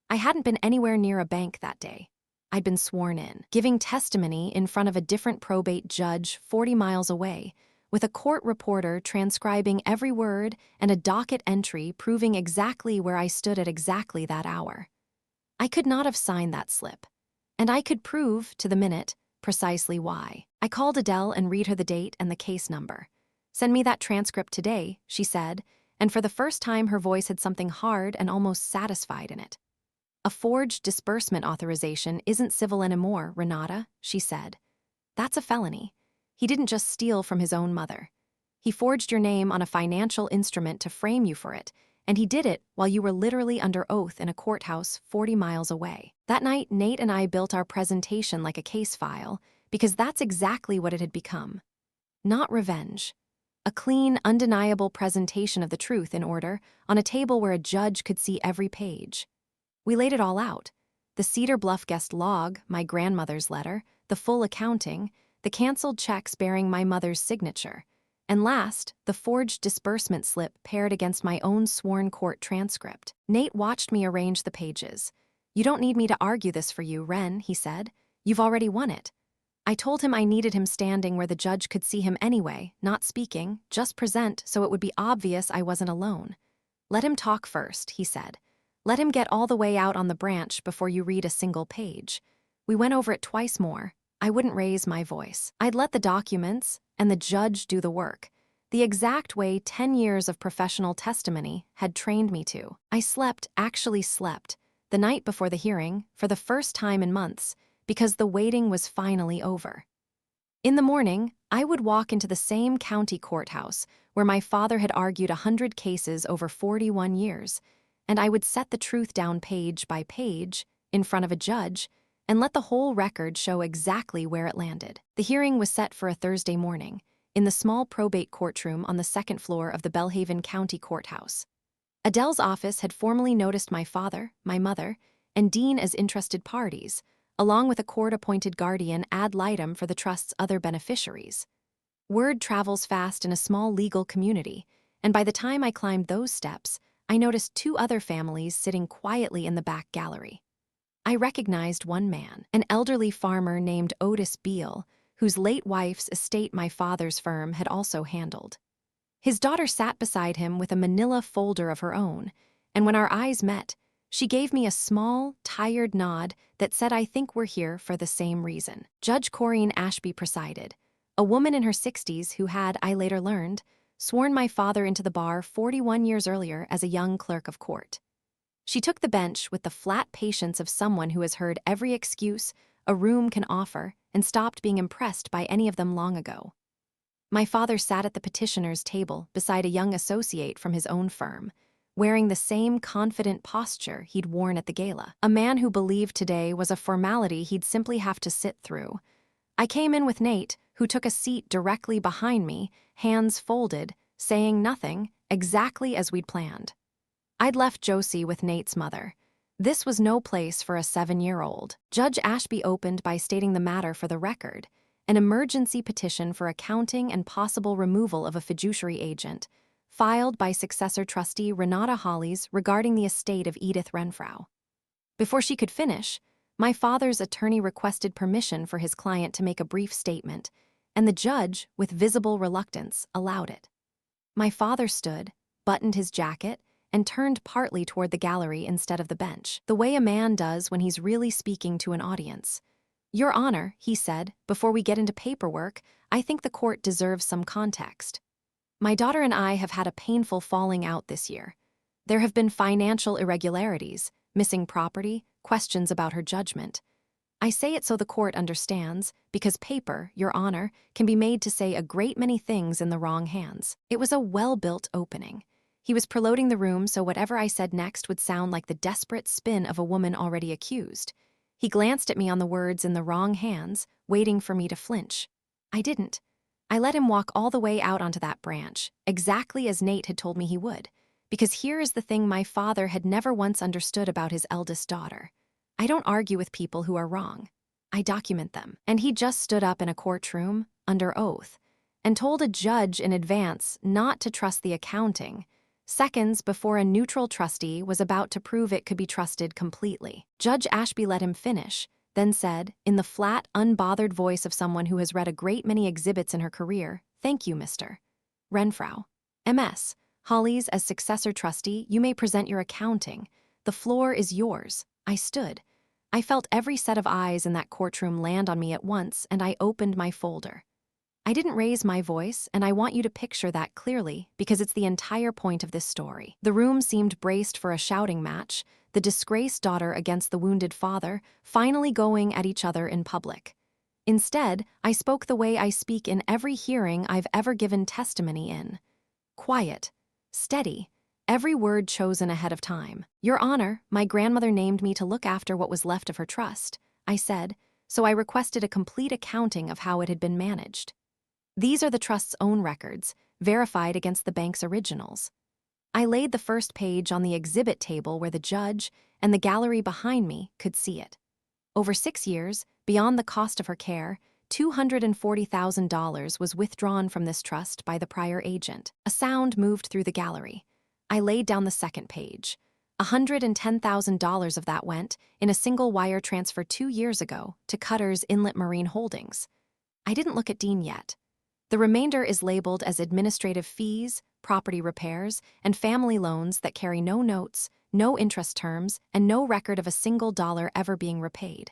I hadn't been anywhere near a bank that day. I'd been sworn in, giving testimony in front of a different probate judge 40 miles away, with a court reporter transcribing every word and a docket entry proving exactly where I stood at exactly that hour. I could not have signed that slip, and I could prove, to the minute, precisely why. I called Adele and read her the date and the case number. "Send me that transcript today," she said, and for the first time her voice had something hard and almost satisfied in it. "A forged disbursement authorization isn't civil anymore, Renata," she said. "That's a felony. He didn't just steal from his own mother. He forged your name on a financial instrument to frame you for it, and he did it while you were literally under oath in a courthouse 40 miles away." That night, Nate and I built our presentation like a case file, because that's exactly what it had become. Not revenge. A clean, undeniable presentation of the truth in order, on a table where a judge could see every page. We laid it all out. The Cedar Bluff guest log, my grandmother's letter, the full accounting, the canceled checks bearing my mother's signature, and last, the forged disbursement slip paired against my own sworn court transcript. Nate watched me arrange the pages. "You don't need me to argue this for you, Wren," he said. "You've already won it." I told him I needed him standing where the judge could see him anyway, not speaking, just present so it would be obvious I wasn't alone. "Let him talk first," he said. "Let him get all the way out on the branch before you read a single page." We went over it twice more. I wouldn't raise my voice. I'd let the documents and the judge do the work, the exact way 10 years of professional testimony had trained me to. I actually slept, the night before the hearing, for the first time in months, because the waiting was finally over. In the morning, I would walk into the same county courthouse where my father had argued 100 cases over 41 years, and I would set the truth down page by page, in front of a judge, and let the whole record show exactly where it landed. The hearing was set for a Thursday morning, in the small probate courtroom on the second floor of the Belhaven County Courthouse. Adele's office had formally noticed my father, my mother, and Dean as interested parties, along with a court-appointed guardian ad litem for the trust's other beneficiaries. Word travels fast in a small legal community, and by the time I climbed those steps, I noticed two other families sitting quietly in the back gallery. I recognized one man, an elderly farmer named Otis Beale, whose late wife's estate my father's firm had also handled. His daughter sat beside him with a manila folder of her own, and when our eyes met, she gave me a small, tired nod that said I think we're here for the same reason. Judge Corinne Ashby presided, a woman in her 60s who had, I later learned, sworn my father into the bar 41 years earlier as a young clerk of court. She took the bench with the flat patience of someone who has heard every excuse a room can offer and stopped being impressed by any of them long ago. My father sat at the petitioner's table beside a young associate from his own firm, wearing the same confident posture he'd worn at the gala, a man who believed today was a formality he'd simply have to sit through. I came in with Nate, who took a seat directly behind me, hands folded, saying nothing, exactly as we'd planned. I'd left Josie with Nate's mother. This was no place for a 7-year-old. Judge Ashby opened by stating the matter for the record, an emergency petition for accounting and possible removal of a fiduciary agent, filed by successor trustee Renata Hollies regarding the estate of Edith Renfrow. Before she could finish, my father's attorney requested permission for his client to make a brief statement, and the judge, with visible reluctance, allowed it. My father stood, buttoned his jacket, and turned partly toward the gallery instead of the bench, the way a man does when he's really speaking to an audience. "Your Honor," he said, "before we get into paperwork, I think the court deserves some context. My daughter and I have had a painful falling out this year. There have been financial irregularities, missing property, questions about her judgment. I say it so the court understands, because paper, Your Honor, can be made to say a great many things in the wrong hands." It was a well-built opening. He was preloading the room so whatever I said next would sound like the desperate spin of a woman already accused. He glanced at me on the words "in the wrong hands," waiting for me to flinch. I didn't. I let him walk all the way out onto that branch, exactly as Nate had told me he would, because here is the thing my father had never once understood about his eldest daughter. I don't argue with people who are wrong. I document them. And he just stood up in a courtroom, under oath, and told a judge in advance not to trust the accounting, seconds before a neutral trustee was about to prove it could be trusted completely. Judge Ashby let him finish, then said, in the flat, unbothered voice of someone who has read a great many exhibits in her career, "Thank you, Mr. Renfrow. M.S. Hollies, as successor trustee, you may present your accounting. The floor is yours." I stood. I felt every set of eyes in that courtroom land on me at once, and I opened my folder. I didn't raise my voice, and I want you to picture that clearly because it's the entire point of this story. The room seemed braced for a shouting match, the disgraced daughter against the wounded father, finally going at each other in public. Instead, I spoke the way I speak in every hearing I've ever given testimony in. Quiet, steady, every word chosen ahead of time. "Your Honor, my grandmother named me to look after what was left of her trust," I said, so I requested a complete accounting of how it had been managed. These are the trust's own records, verified against the bank's originals. I laid the first page on the exhibit table where the judge and the gallery behind me could see it. Over 6 years, beyond the cost of her care, $240,000 was withdrawn from this trust by the prior agent. A sound moved through the gallery. I laid down the second page. $110,000 of that went, in a single wire transfer 2 years ago, to Cutter's Inlet Marine Holdings. I didn't look at Dean yet. The remainder is labeled as administrative fees, property repairs, and family loans that carry no notes, no interest terms, and no record of a single dollar ever being repaid.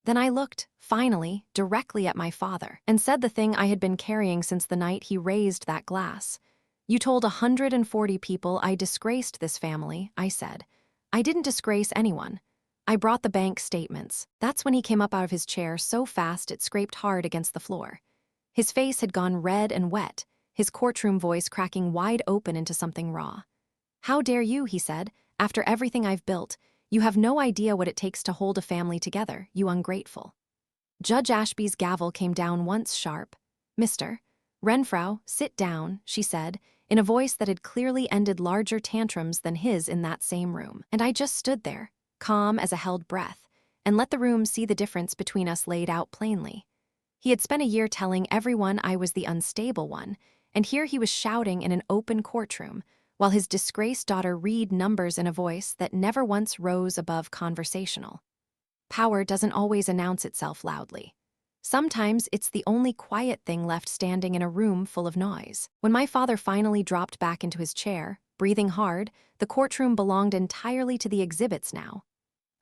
Then I looked, finally, directly at my father, and said the thing I had been carrying since the night he raised that glass. "You told 140 people I disgraced this family," I said. "I didn't disgrace anyone. I brought the bank statements." That's when he came up out of his chair so fast it scraped hard against the floor. His face had gone red and wet, his courtroom voice cracking wide open into something raw. "How dare you," he said, "after everything I've built. You have no idea what it takes to hold a family together, you ungrateful." Judge Ashby's gavel came down once sharp. "Mr. Renfrow, sit down," she said, in a voice that had clearly ended larger tantrums than his in that same room. And I just stood there, calm as a held breath, and let the room see the difference between us laid out plainly. He had spent a year telling everyone I was the unstable one, and here he was shouting in an open courtroom, while his disgraced daughter read numbers in a voice that never once rose above conversational. Power doesn't always announce itself loudly. Sometimes it's the only quiet thing left standing in a room full of noise. When my father finally dropped back into his chair, breathing hard, the courtroom belonged entirely to the exhibits now.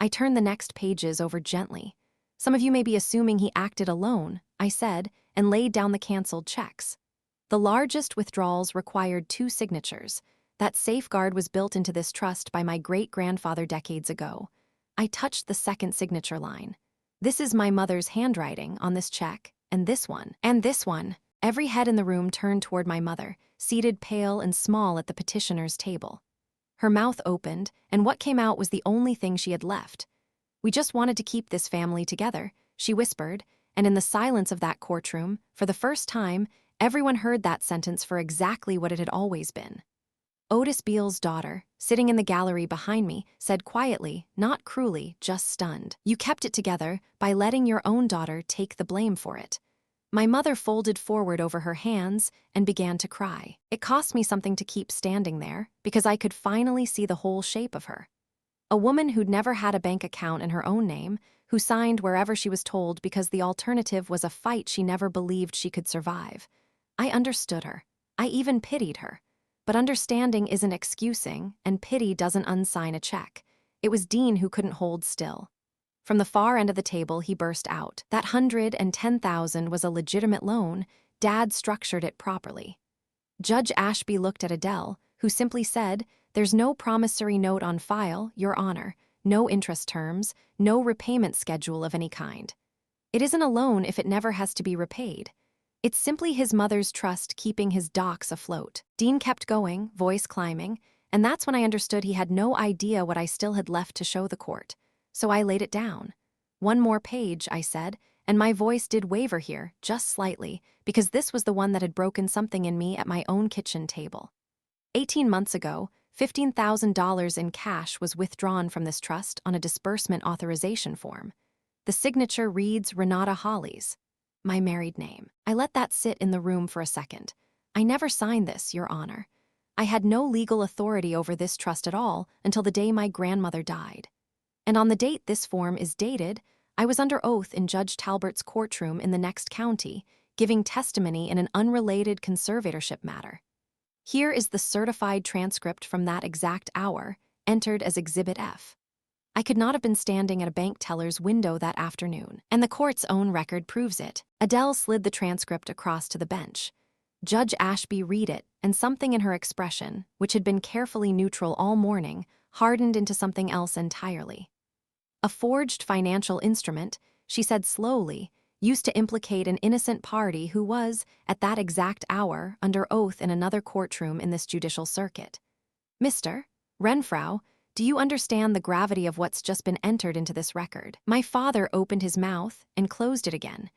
I turned the next pages over gently. Some of you may be assuming he acted alone, I said, and laid down the canceled checks. The largest withdrawals required 2 signatures. That safeguard was built into this trust by my great-grandfather decades ago. I touched the second signature line. This is my mother's handwriting on this check, and this one, and this one. Every head in the room turned toward my mother, seated pale and small at the petitioner's table. Her mouth opened, and what came out was the only thing she had left. We just wanted to keep this family together, she whispered, and in the silence of that courtroom, for the first time, everyone heard that sentence for exactly what it had always been. Otis Beale's daughter, sitting in the gallery behind me, said quietly, not cruelly, just stunned, "You kept it together by letting your own daughter take the blame for it." My mother folded forward over her hands and began to cry. It cost me something to keep standing there, because I could finally see the whole shape of her. A woman who'd never had a bank account in her own name, who signed wherever she was told because the alternative was a fight she never believed she could survive. I understood her. I even pitied her. But understanding isn't excusing, and pity doesn't unsign a check. It was Dean who couldn't hold still. From the far end of the table, he burst out. That $110,000 was a legitimate loan. Dad structured it properly. Judge Ashby looked at Adele, who simply said, "There's no promissory note on file, Your Honor, no interest terms, no repayment schedule of any kind. It isn't a loan if it never has to be repaid. It's simply his mother's trust keeping his docks afloat." Dean kept going, voice climbing, and that's when I understood he had no idea what I still had left to show the court. So I laid it down. "One more page," I said, and my voice did waver here, just slightly, because this was the one that had broken something in me at my own kitchen table. 18 months ago, $15,000 in cash was withdrawn from this trust on a disbursement authorization form. The signature reads Renata Hollies, my married name. I let that sit in the room for a second. I never signed this, Your Honor. I had no legal authority over this trust at all until the day my grandmother died. And on the date this form is dated, I was under oath in Judge Talbert's courtroom in the next county, giving testimony in an unrelated conservatorship matter. Here is the certified transcript from that exact hour, entered as Exhibit F. I could not have been standing at a bank teller's window that afternoon, and the court's own record proves it. Adele slid the transcript across to the bench. Judge Ashby read it, and something in her expression, which had been carefully neutral all morning, hardened into something else entirely. "A forged financial instrument," she said slowly, "used to implicate an innocent party who was, at that exact hour, under oath in another courtroom in this judicial circuit. Mr. Renfrew, do you understand the gravity of what's just been entered into this record?" My father opened his mouth and closed it again.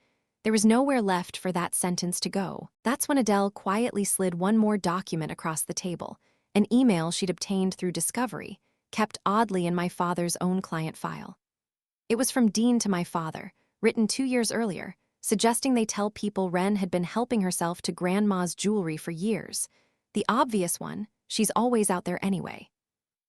There was nowhere left for that sentence to go. That's when Adele quietly slid one more document across the table, an email she'd obtained through discovery, kept oddly in my father's own client file. It was from Dean to my father, written 2 years earlier, suggesting they tell people Wren had been helping herself to Grandma's jewelry for years. The obvious one, she's always out there anyway.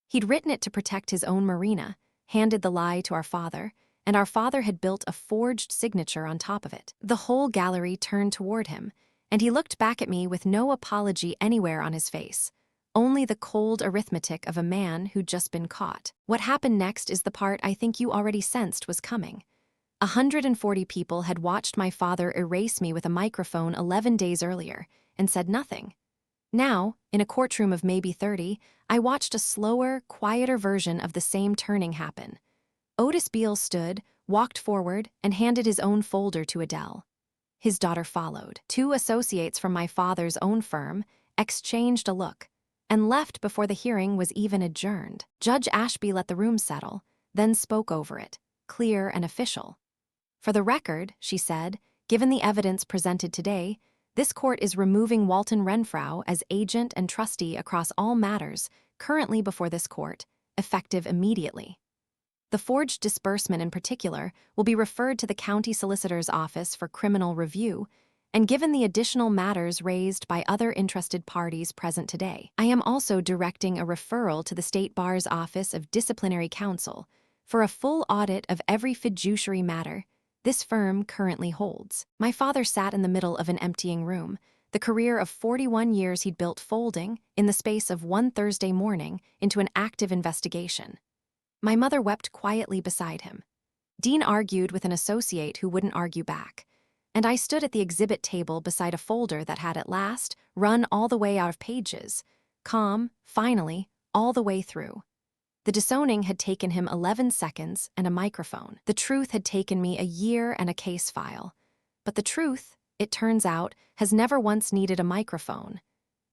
He'd written it to protect his own marina, handed the lie to our father, and our father had built a forged signature on top of it. The whole gallery turned toward him, and he looked back at me with no apology anywhere on his face, only the cold arithmetic of a man who'd just been caught. What happened next is the part I think you already sensed was coming. 140 people had watched my father erase me with a microphone 11 days earlier, and said nothing. Now, in a courtroom of maybe 30, I watched a slower, quieter version of the same turning happen. Otis Beale stood, walked forward, and handed his own folder to Adele. His daughter followed. 2 associates from my father's own firm exchanged a look, and left before the hearing was even adjourned. Judge Ashby let the room settle, then spoke over it, clear and official. "For the record," she said, "given the evidence presented today, this court is removing Walton Renfrew as agent and trustee across all matters currently before this court, effective immediately." The forged disbursement in particular will be referred to the county solicitor's office for criminal review, and given the additional matters raised by other interested parties present today, I am also directing a referral to the State Bar's Office of Disciplinary Counsel for a full audit of every fiduciary matter this firm currently holds. My father sat in the middle of an emptying room, the career of 41 years he'd built folding, in the space of one Thursday morning, into an active investigation. My mother wept quietly beside him. Dean argued with an associate who wouldn't argue back, and I stood at the exhibit table beside a folder that had at last run all the way out of pages, calm, finally, all the way through. The disowning had taken him 11 seconds and a microphone. The truth had taken me a year and a case file. But the truth, it turns out, has never once needed a microphone.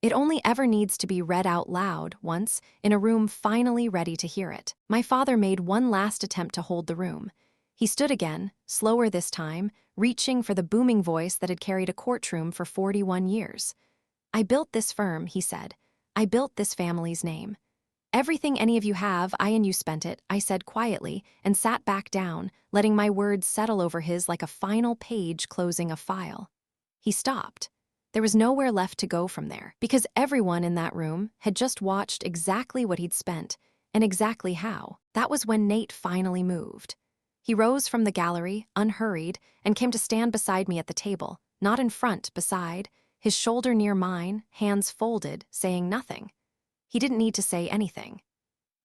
It only ever needs to be read out loud once in a room finally ready to hear it. My father made one last attempt to hold the room. He stood again, slower this time, reaching for the booming voice that had carried a courtroom for 41 years. "I built this firm," he said. "I built this family's name. Everything any of you have, I and you spent it," I said quietly, and sat back down, letting my words settle over his like a final page closing a file. He stopped. There was nowhere left to go from there, because everyone in that room had just watched exactly what he'd spent, and exactly how. That was when Nate finally moved. He rose from the gallery, unhurried, and came to stand beside me at the table, not in front, beside, his shoulder near mine, hands folded, saying nothing. He didn't need to say anything.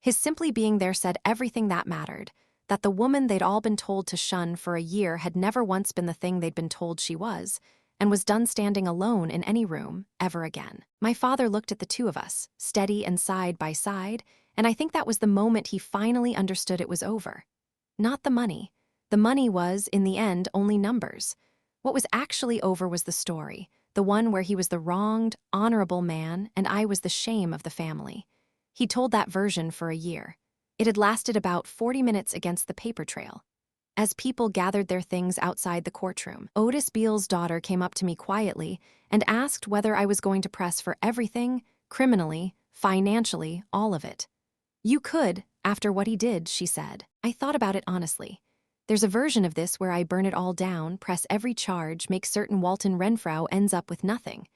His simply being there said everything that mattered, that the woman they'd all been told to shun for a year had never once been the thing they'd been told she was, and was done standing alone in any room, ever again. My father looked at the two of us, steady and side by side, and I think that was the moment he finally understood it was over. Not the money. The money was, in the end, only numbers. What was actually over was the story, the one where he was the wronged, honorable man, and I was the shame of the family. He told that version for a year. It had lasted about 40 minutes against the paper trail. As people gathered their things outside the courtroom, Otis Beale's daughter came up to me quietly and asked whether I was going to press for everything, criminally, financially, all of it. "You could, after what he did," she said. I thought about it honestly. There's a version of this where I burn it all down, press every charge, make certain Walton Renfrew ends up with nothing.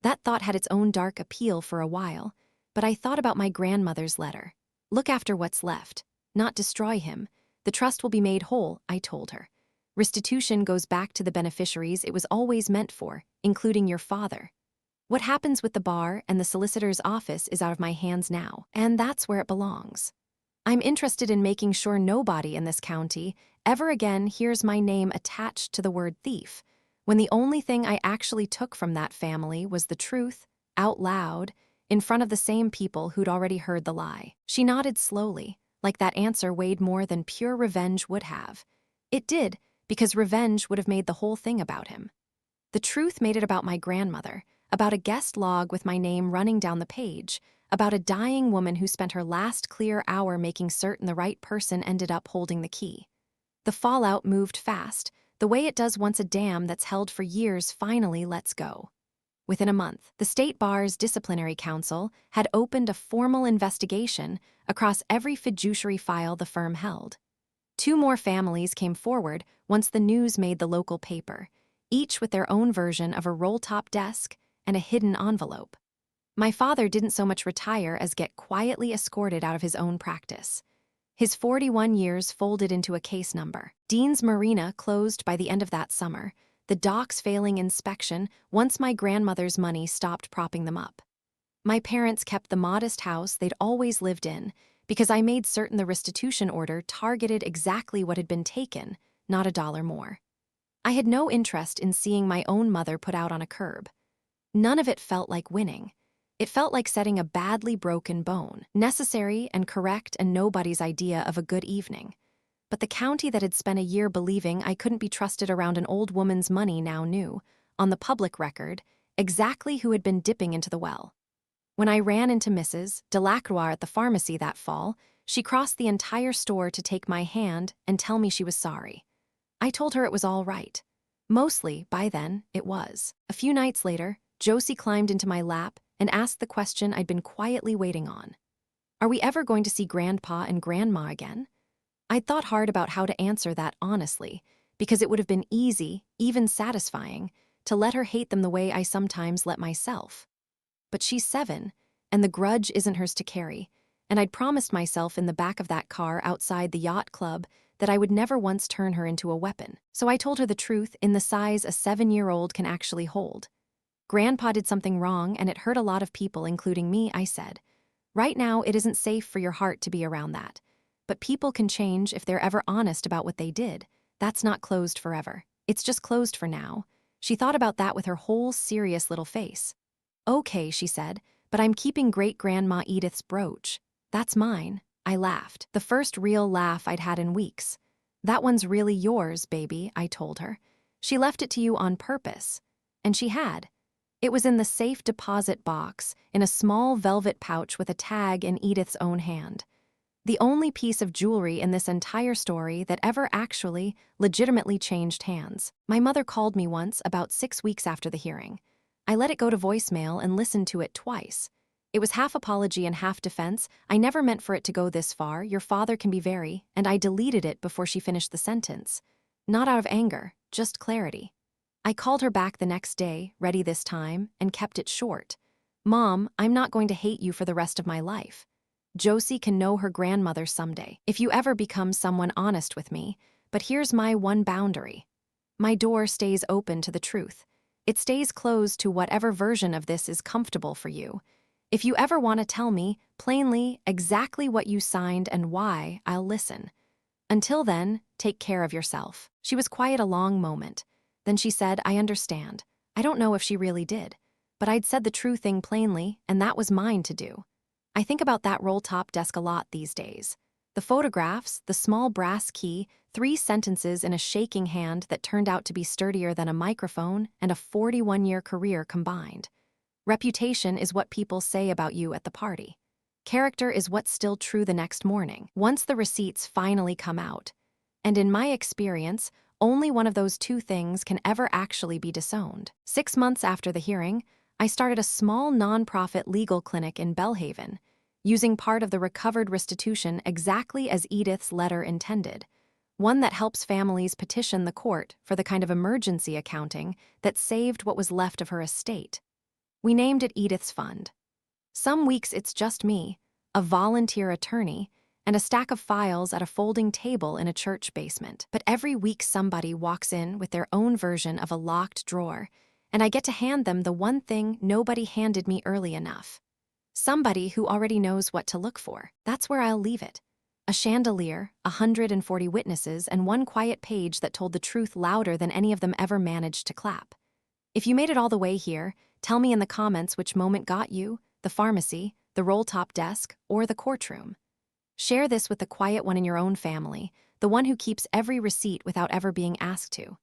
That thought had its own dark appeal for a while, but I thought about my grandmother's letter. Look after what's left, not destroy him. The trust will be made whole, I told her. Restitution goes back to the beneficiaries it was always meant for, including your father. What happens with the bar and the solicitor's office is out of my hands now, and that's where it belongs. I'm interested in making sure nobody in this county ever again hears my name attached to the word thief, when the only thing I actually took from that family was the truth, out loud, in front of the same people who'd already heard the lie. She nodded slowly, like that answer weighed more than pure revenge would have. It did, because revenge would have made the whole thing about him. The truth made it about my grandmother, about a guest log with my name running down the page, about a dying woman who spent her last clear hour making certain the right person ended up holding the key. The fallout moved fast, the way it does once a dam that's held for years finally lets go. Within a month, the State Bar's Disciplinary Council had opened a formal investigation across every fiduciary file the firm held. 2 more families came forward once the news made the local paper, each with their own version of a rolltop desk and a hidden envelope. My father didn't so much retire as get quietly escorted out of his own practice. His 41 years folded into a case number. Dean's Marina closed by the end of that summer, the docks failing inspection once my grandmother's money stopped propping them up. My parents kept the modest house they'd always lived in because I made certain the restitution order targeted exactly what had been taken, not $1 more. I had no interest in seeing my own mother put out on a curb. None of it felt like winning. It felt like setting a badly broken bone, necessary and correct and nobody's idea of a good evening. But the county that had spent a year believing I couldn't be trusted around an old woman's money now knew, on the public record, exactly who had been dipping into the well. When I ran into Mrs. Delacroix at the pharmacy that fall, she crossed the entire store to take my hand and tell me she was sorry. I told her it was all right. Mostly, by then, it was. A few nights later, Josie climbed into my lap and asked the question I'd been quietly waiting on. Are we ever going to see Grandpa and Grandma again? I'd thought hard about how to answer that honestly, because it would have been easy, even satisfying, to let her hate them the way I sometimes let myself. But she's 7, and the grudge isn't hers to carry, and I'd promised myself in the back of that car outside the yacht club that I would never once turn her into a weapon. So I told her the truth in the size a 7-year-old can actually hold. Grandpa did something wrong, and it hurt a lot of people, including me, I said. Right now, it isn't safe for your heart to be around that. But people can change if they're ever honest about what they did. That's not closed forever. It's just closed for now. She thought about that with her whole serious little face. Okay, she said, but I'm keeping great-grandma Edith's brooch. That's mine. I laughed, the first real laugh I'd had in weeks. That one's really yours, baby, I told her. She left it to you on purpose. And she had. It was in the safe deposit box, in a small velvet pouch with a tag in Edith's own hand. The only piece of jewelry in this entire story that ever actually, legitimately changed hands. My mother called me once about 6 weeks after the hearing. I let it go to voicemail and listened to it twice. It was half apology and half defense. I never meant for it to go this far. Your father can be very, and I deleted it before she finished the sentence. Not out of anger, just clarity. I called her back the next day, ready this time, and kept it short. Mom, I'm not going to hate you for the rest of my life. Josie can know her grandmother someday, if you ever become someone honest with me, but here's my one boundary. My door stays open to the truth. It stays closed to whatever version of this is comfortable for you. If you ever want to tell me, plainly, exactly what you signed and why, I'll listen. Until then, take care of yourself. She was quiet a long moment. Then she said, I understand. I don't know if she really did, but I'd said the true thing plainly, and that was mine to do. I think about that rolltop desk a lot these days. The photographs, the small brass key, 3 sentences in a shaking hand that turned out to be sturdier than a microphone, and a 41-year career combined. Reputation is what people say about you at the party. Character is what's still true the next morning, once the receipts finally come out. And in my experience, only one of those 2 things can ever actually be disowned. 6 months after the hearing, I started a small nonprofit legal clinic in Belhaven, using part of the recovered restitution exactly as Edith's letter intended, one that helps families petition the court for the kind of emergency accounting that saved what was left of her estate. We named it Edith's Fund. Some weeks it's just me, a volunteer attorney, and a stack of files at a folding table in a church basement. But every week somebody walks in with their own version of a locked drawer, and I get to hand them the one thing nobody handed me early enough. Somebody who already knows what to look for. That's where I'll leave it. A chandelier, 140 witnesses, and one quiet page that told the truth louder than any of them ever managed to clap. If you made it all the way here, tell me in the comments which moment got you, the pharmacy, the roll-top desk, or the courtroom. Share this with the quiet one in your own family, the one who keeps every receipt without ever being asked to.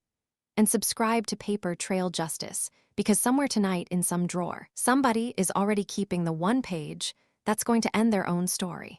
And subscribe to Paper Trail Justice, because somewhere tonight in some drawer, somebody is already keeping the one page that's going to end their own story.